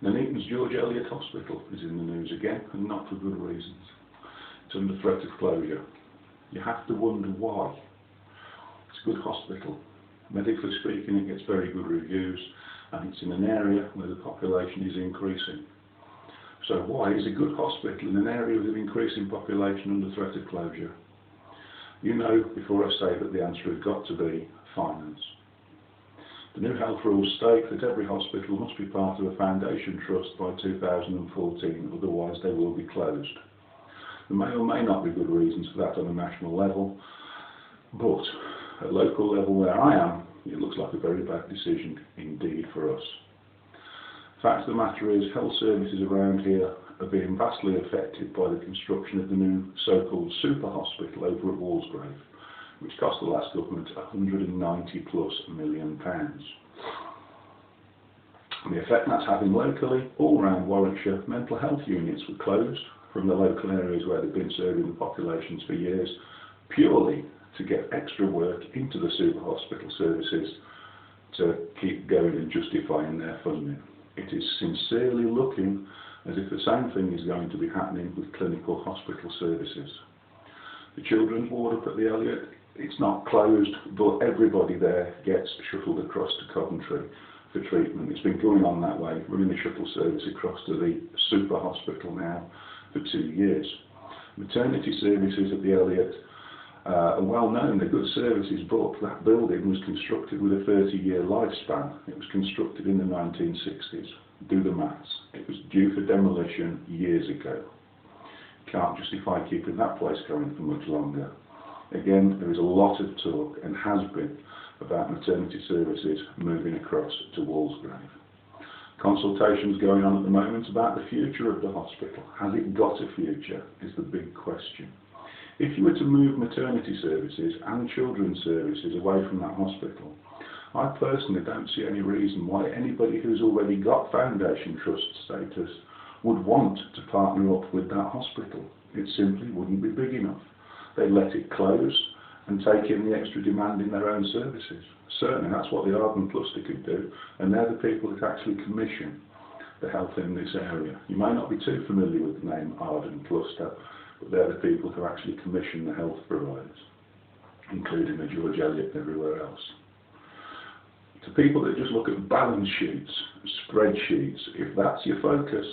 Nuneaton's George Eliot Hospital is in the news again, and not for good reasons. It's under threat of closure. You have to wonder why. It's a good hospital. Medically speaking, it gets very good reviews, and it's in an area where the population is increasing. So why is a good hospital in an area with an increasing population under threat of closure? You know before I say that the answer has got to be finance. The new health rules state that every hospital must be part of a foundation trust by 2014, otherwise they will be closed. There may or may not be good reasons for that on a national level, but at local level where I am, it looks like a very bad decision indeed for us. The fact of the matter is, health services around here are being vastly affected by the construction of the new so-called super hospital over at Walsgrave, which cost the last government £190+ million. And the effect that's having locally, all around Warwickshire, mental health units were closed from the local areas where they've been serving the populations for years, purely to get extra work into the super hospital services to keep going and justifying their funding. It is sincerely looking as if the same thing is going to be happening with clinical hospital services. The children's ward up at the Eliot, it's not closed, but everybody there gets shuttled across to Coventry for treatment. It's been going on that way, running the shuttle service across to the super hospital now for 2 years. Maternity services at the Eliot are well known, they're good services, but that building was constructed with a 30-year lifespan. It was constructed in the 1960s. Do the maths. It was due for demolition years ago. Can't justify keeping that place going for much longer. Again, there is a lot of talk, and has been, about maternity services moving across to Walsgrave. Consultations going on at the moment about the future of the hospital. Has it got a future, is the big question. If you were to move maternity services and children's services away from that hospital, I personally don't see any reason why anybody who's already got foundation trust status would want to partner up with that hospital. It simply wouldn't be big enough. They'd let it close and take in the extra demand in their own services. Certainly that's what the Arden Cluster could do, and they're the people that actually commission the health in this area. You may not be too familiar with the name Arden Cluster, but they're the people who actually commission the health providers, including the George Eliot and everywhere else. To people that just look at balance sheets, spreadsheets, if that's your focus,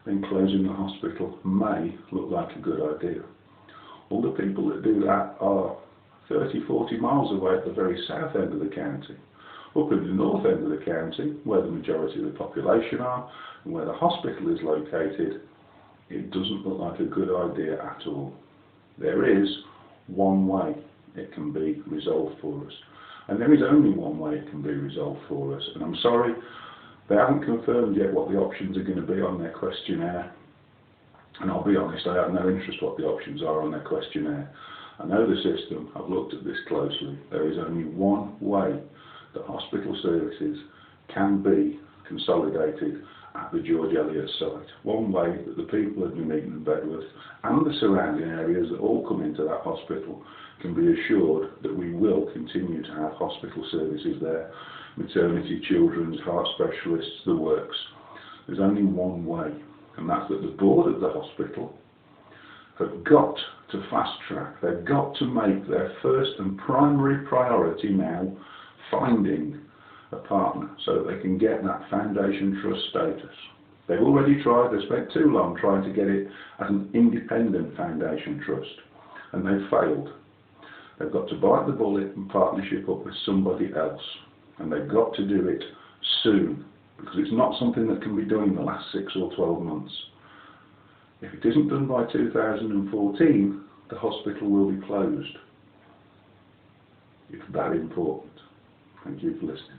then closing the hospital may look like a good idea. All the people that do that are 30, 40 miles away at the very south end of the county. Up in the north end of the county, where the majority of the population are, and where the hospital is located, it doesn't look like a good idea at all. There is one way it can be resolved for us. And there is only one way it can be resolved for us. And I'm sorry, they haven't confirmed yet what the options are going to be on their questionnaire. And I'll be honest, I have no interest what the options are on their questionnaire. I know the system, I've looked at this closely. There is only one way that hospital services can be consolidated at the George Eliot site. One way that the people of Nuneaton and Bedworth and the surrounding areas that all come into that hospital can be assured that we will continue to have hospital services there, maternity, children's, heart specialists, the works. There's only one way, and that's that the board of the hospital have got to fast track. They've got to make their first and primary priority now finding a partner so that they can get that foundation trust status. They've already tried, they spent too long trying to get it as an independent foundation trust, and they've failed. They've got to bite the bullet and partnership up with somebody else, and they've got to do it soon, because it's not something that can be done in the last 6 or 12 months. If it isn't done by 2014, the hospital will be closed. It's that important. Thank you for listening.